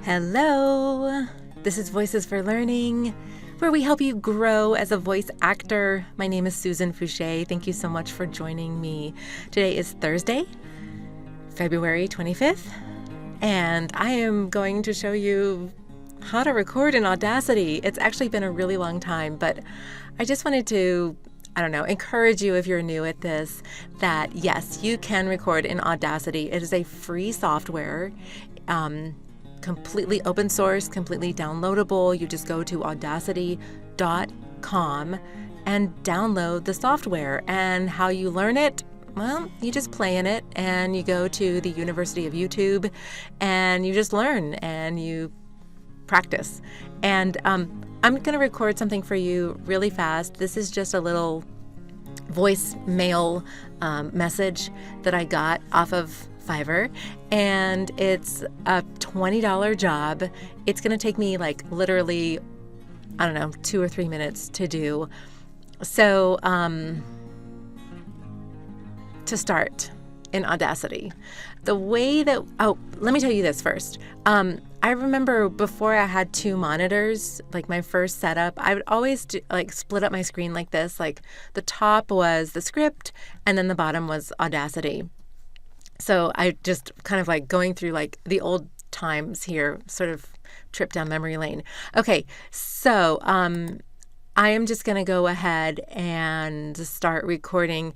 Hello! This is Voices for Learning, where we help you grow as a voice actor. My name is Susan Fouché. Thank you so much for joining me. Today is Thursday, February 25th, and I am going to show you how to record in Audacity. It's actually been a really long time, but I just wanted to encourage you if you're new at this, that yes, you can record in Audacity. It is a free software, completely open source, completely downloadable. You just go to audacity.com and download the software. And how you learn it? Well, you just play in it and you go to the University of YouTube and you just learn and you practice. And I'm going to record something for you really fast. This is just a little voicemail message that I got off of Fiverr, and it's a $20 job. It's going to take me literally, 2 or 3 minutes to do. So to start in Audacity, the way that, let me tell you this first. I remember before I had 2 monitors, my first setup, I would always split up my screen like this. The top was the script and then the bottom was Audacity. So I just kind of going through the old times here, sort of trip down memory lane. Okay, so I am just going to go ahead and start recording.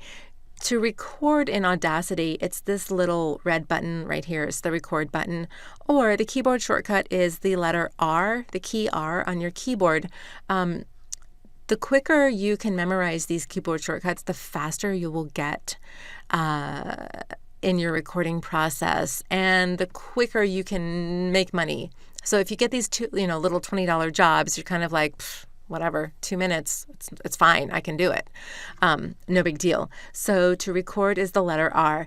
To record in Audacity, it's this little red button right here. It's the record button, or the keyboard shortcut is the letter R, the key R on your keyboard. The quicker you can memorize these keyboard shortcuts, the faster you will get in your recording process, and the quicker you can make money. So if you get these two, little $20 jobs, you're kind of whatever, 2 minutes, it's fine. I can do it. No big deal. So to record is the letter R.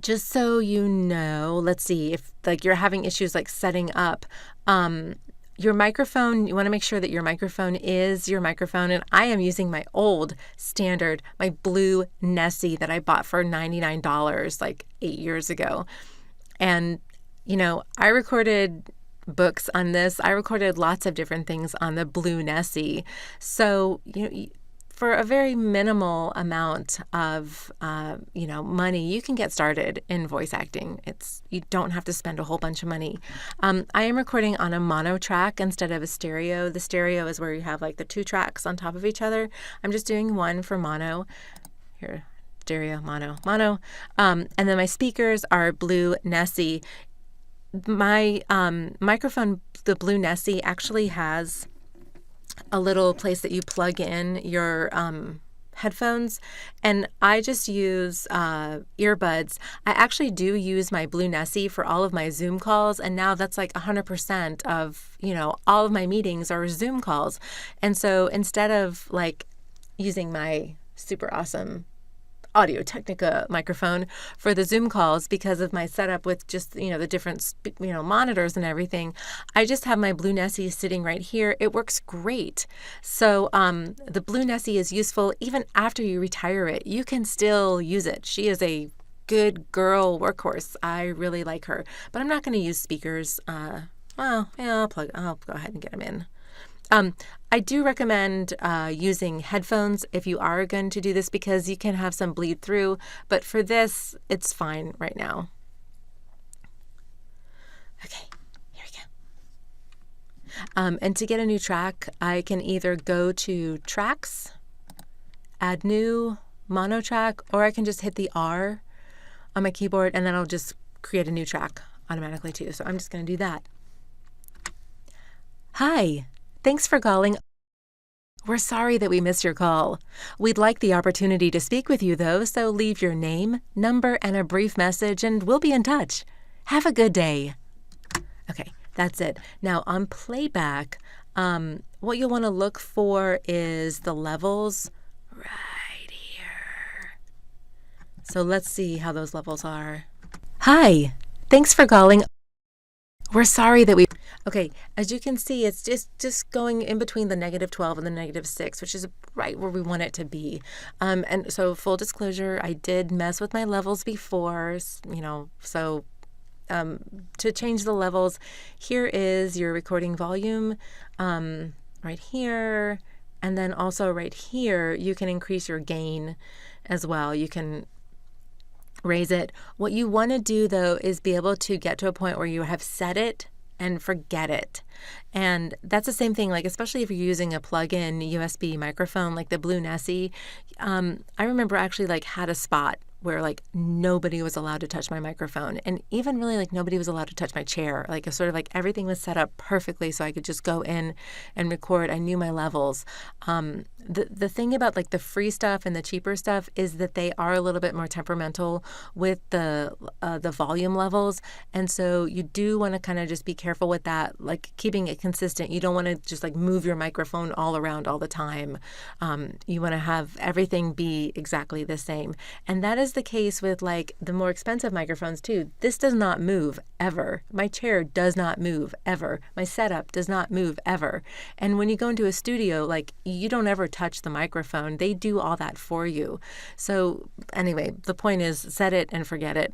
Just so you know, let's see if you're having issues setting up your microphone. You want to make sure that your microphone is your microphone. And I am using my old standard, my blue Nessie that I bought for $99 8 years ago. And, I recorded books on this. I recorded lots of different things on the blue Nessie. So, for a very minimal amount of, money, you can get started in voice acting. You don't have to spend a whole bunch of money. I am recording on a mono track instead of a stereo. The stereo is where you have the 2 tracks on top of each other. I'm just doing one for mono. Here, stereo, mono, mono. And then my speakers are blue Nessie. My microphone, the blue Nessie, actually has a little place that you plug in your headphones, and I just use earbuds. I actually do use my blue Nessie for all of my Zoom calls, and now that's 100% of, all of my meetings are Zoom calls. And so instead of using my super awesome Audio-Technica microphone for the Zoom calls, because of my setup with just, the different, monitors and everything, I just have my blue Nessie sitting right here. It works great. So the blue Nessie is useful even after you retire it. You can still use it. She is a good girl workhorse. I really like her, but I'm not going to use speakers. I'll go ahead and get them in. I do recommend using headphones if you are going to do this, because you can have some bleed through, but for this, it's fine right now. Okay, here we go. And to get a new track, I can either go to Tracks, Add New, Mono Track, or I can just hit the R on my keyboard, and then I'll just create a new track automatically too. So I'm just going to do that. Hi. Thanks for calling. We're sorry that we missed your call. We'd like the opportunity to speak with you, though, so leave your name, number, and a brief message, and we'll be in touch. Have a good day. Okay, that's it. Now, on playback, what you'll want to look for is the levels right here. So let's see how those levels are. Hi. Thanks for calling. We're sorry that we... Okay, as you can see, it's just going in between the -12 and the -6, which is right where we want it to be. And so full disclosure, I did mess with my levels before, so to change the levels, here is your recording volume right here. And then also right here, you can increase your gain as well. You can raise it. What you want to do though is be able to get to a point where you have set it and forget it. And that's the same thing, like especially if you're using a plug-in USB microphone like the Blue Nessie. I remember actually like had a spot where like nobody was allowed to touch my microphone, and even really like nobody was allowed to touch my chair. Like sort of like everything was set up perfectly so I could just go in and record. I knew my levels. The thing about like the free stuff and the cheaper stuff is that they are a little bit more temperamental with the volume levels, and so you do want to kind of just be careful with that, like keeping it consistent. You don't want to just like move your microphone all around all the time. You want to have everything be exactly the same, and that is the case with like the more expensive microphones too. This does not move ever. My chair does not move ever. My setup does not move ever. And when you go into a studio, like you don't ever touch the microphone. They do all that for you. So anyway, the point is set it and forget it.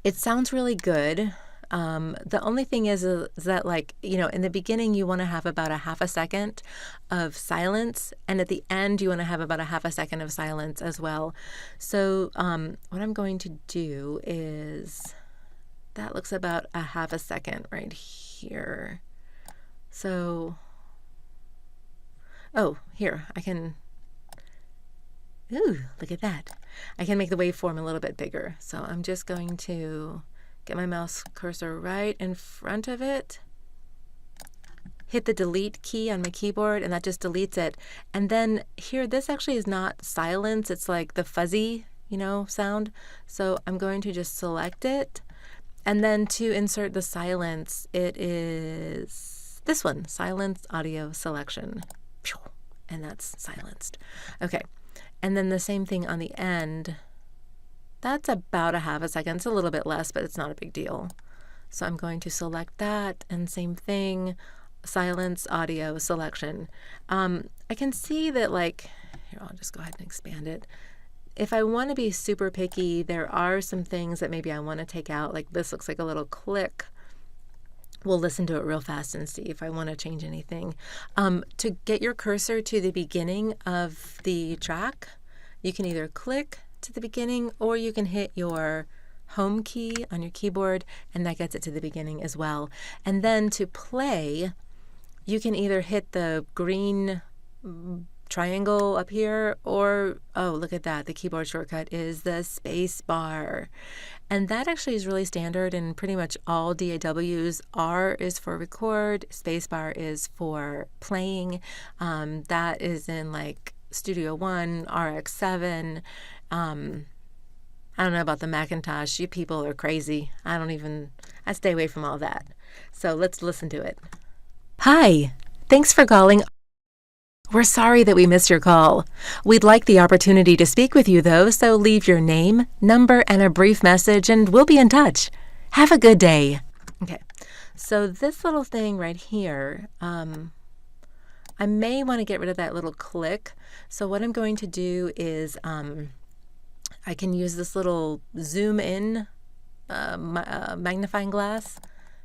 It sounds really good. The only thing is that like, you know, in the beginning, you want to have about a half a second of silence. And at the end, you want to have about a half a second of silence as well. So what I'm going to do is, that looks about a half a second right here. So, oh, here, I can, ooh, look at that. I can make the waveform a little bit bigger. So I'm just going to get my mouse cursor right in front of it, hit the delete key on my keyboard, and that just deletes it. And then here, this actually is not silence, it's like the fuzzy, you know, sound. So I'm going to just select it. And then to insert the silence, it is this one, silence audio selection. And that's silenced. Okay. And then the same thing on the end. That's about a half a second. It's a little bit less, but it's not a big deal. So I'm going to select that, and same thing, silence audio selection. I can see that like, here, I'll just go ahead and expand it. If I want to be super picky, there are some things that maybe I want to take out. Like this looks like a little click. We'll listen to it real fast and see if I want to change anything. To get your cursor to the beginning of the track, you can either click to the beginning, or you can hit your home key on your keyboard, and that gets it to the beginning as well. And then to play, you can either hit the green triangle up here, or, oh, look at that, the keyboard shortcut is the space bar. And that actually is really standard in pretty much all DAWs. R is for record, space bar is for playing. That is in like Studio One, RX7. I don't know about the Macintosh. You people are crazy. I stay away from all that. So let's listen to it. Hi, thanks for calling. We're sorry that we missed your call. We'd like the opportunity to speak with you though, so leave your name, number, and a brief message, and we'll be in touch. Have a good day. Okay, so this little thing right here, I may want to get rid of that little click. So what I'm going to do is I can use this little zoom in magnifying glass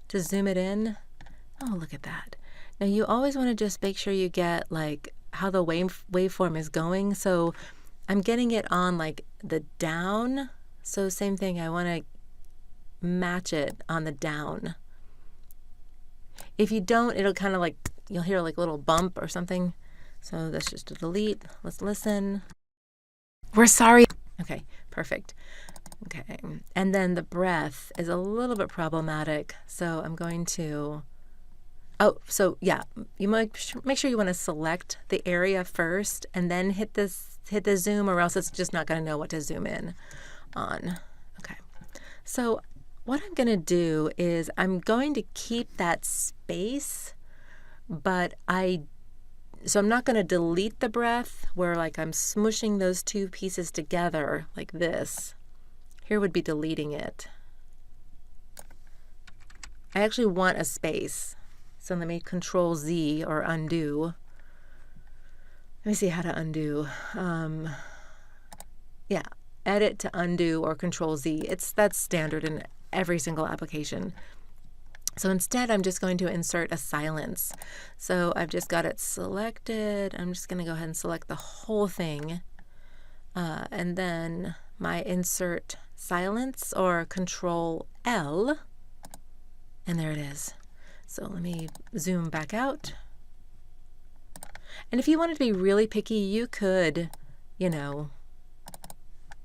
to zoom it in. Oh, look at that. Now you always want to just make sure you get like how the waveform is going. So I'm getting it on like the down. So same thing, I want to match it on the down. If you don't, it'll kind of like, you'll hear like a little bump or something. So that's just a delete. Let's listen. We're sorry. Okay, perfect. Okay, and then the breath is a little bit problematic. So I'm going to, oh, so yeah, you might make sure you want to select the area first and then hit the zoom, or else it's just not going to know what to zoom in on. Okay, so what I'm going to do is I'm going to keep that space, but so I'm not going to delete the breath where like I'm smushing those two pieces together like this. Here would be deleting it. I actually want a space. So let me Control Z or undo. Let me see how to undo. Yeah, edit to undo or Control Z. That's standard in every single application. So instead, I'm just going to insert a silence. So I've just got it selected. I'm just going to go ahead and select the whole thing. And then my insert silence, or Control L, and there it is. So let me zoom back out. And if you wanted to be really picky, you could, you know,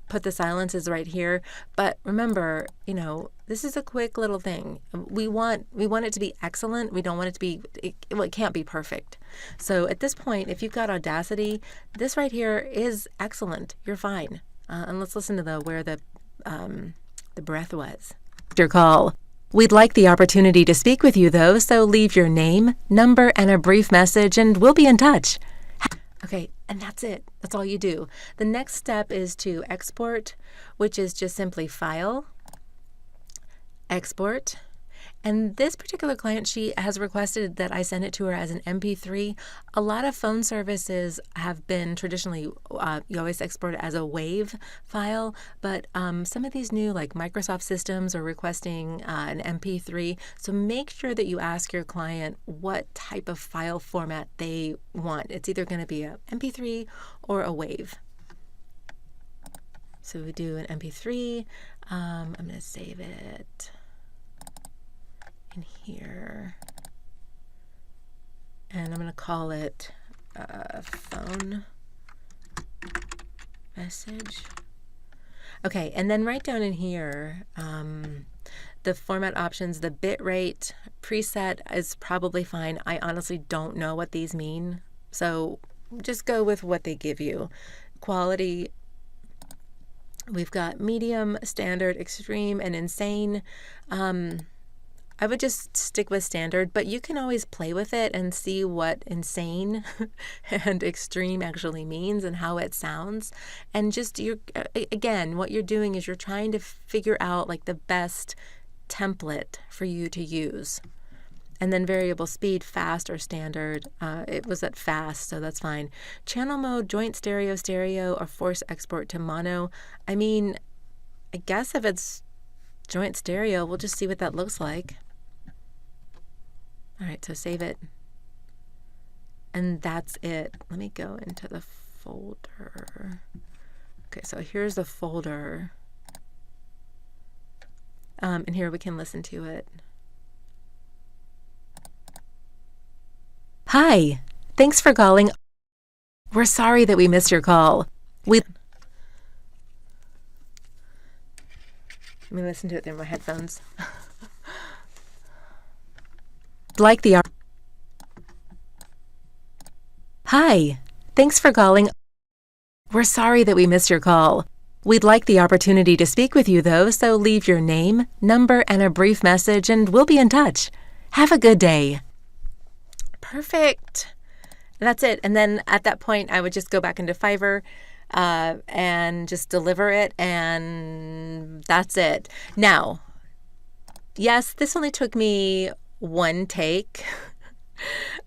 put the silences right here. But remember, you know, this is a quick little thing. We want it to be excellent. We don't want it to be, it can't be perfect. So at this point, if you've got Audacity, this right here is excellent. You're fine. And let's listen to where the breath was. Your call. We'd like the opportunity to speak with you, though, so leave your name, number, and a brief message, and we'll be in touch. Okay, and that's it. That's all you do. The next step is to export, which is just simply File, Export. And this particular client, she has requested that I send it to her as an MP3. A lot of phone services have been traditionally, you always export it as a WAV file, but some of these new, like Microsoft systems, are requesting an MP3. So make sure that you ask your client what type of file format they want. It's either going to be a MP3 or a WAV. So we do an MP3. I'm going to save it in here, and I'm going to call it phone message. Okay, and then right down in here, the format options, the bit rate preset is probably fine. I honestly don't know what these mean, so just go with what they give you. Quality, we've got medium, standard, extreme, and insane. I would just stick with standard, but you can always play with it and see what insane and extreme actually means and how it sounds. And just, again, what you're doing is you're trying to figure out like the best template for you to use. And then variable speed, fast or standard. It was at fast, so that's fine. Channel mode, joint stereo, stereo, or force export to mono. I mean, I guess if it's joint stereo, we'll just see what that looks like. All right, so save it. And that's it. Let me go into the folder. Okay, so here's the folder. And here we can listen to it. Hi, thanks for calling. We're sorry that we missed your call. Let me listen to it through my headphones. Like the Hi, thanks for calling. We're sorry that we missed your call. We'd like the opportunity to speak with you, though, so leave your name, number, and a brief message, and we'll be in touch. Have a good day. Perfect. That's it. And then at that point, I would just go back into Fiverr and just deliver it, and that's it. Now, yes, this only took me one take,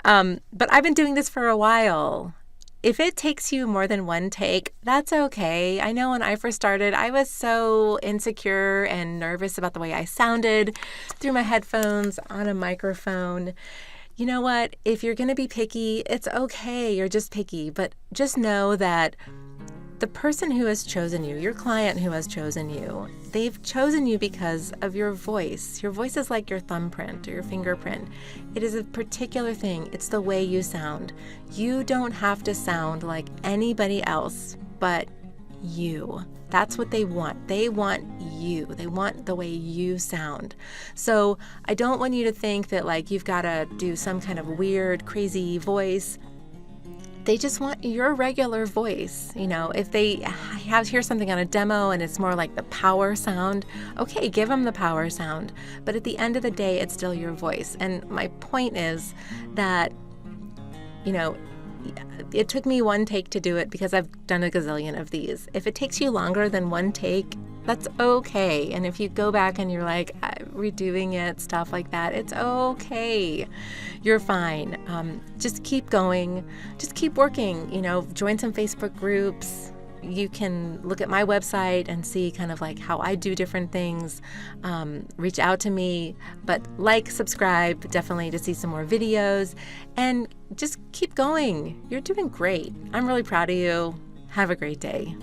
but I've been doing this for a while. If it takes you more than one take, that's okay. I know when I first started, I was so insecure and nervous about the way I sounded through my headphones on a microphone. You know what? If you're going to be picky, it's okay. You're just picky. But just know that the person who has chosen you, your client who has chosen you, they've chosen you because of your voice. Your voice is like your thumbprint or your fingerprint. It is a particular thing. It's the way you sound. You don't have to sound like anybody else but you. That's what they want. They want you. They want the way you sound. So I don't want you to think that like you've got to do some kind of weird, crazy voice. They just want your regular voice. You know, if they hear something on a demo and it's more like the power sound, okay, give them the power sound. But at the end of the day, it's still your voice. And my point is that, you know, it took me one take to do it because I've done a gazillion of these. If it takes you longer than one take, that's okay. And if you go back and you're like redoing it, stuff like that, it's okay. You're fine. Just keep going. Just keep working. You know, join some Facebook groups. you can look at my website and see kind of like how I do different things. Reach out to me, but like, subscribe definitely to see some more videos, and just keep going. You're doing great. I'm really proud of you. Have a great day.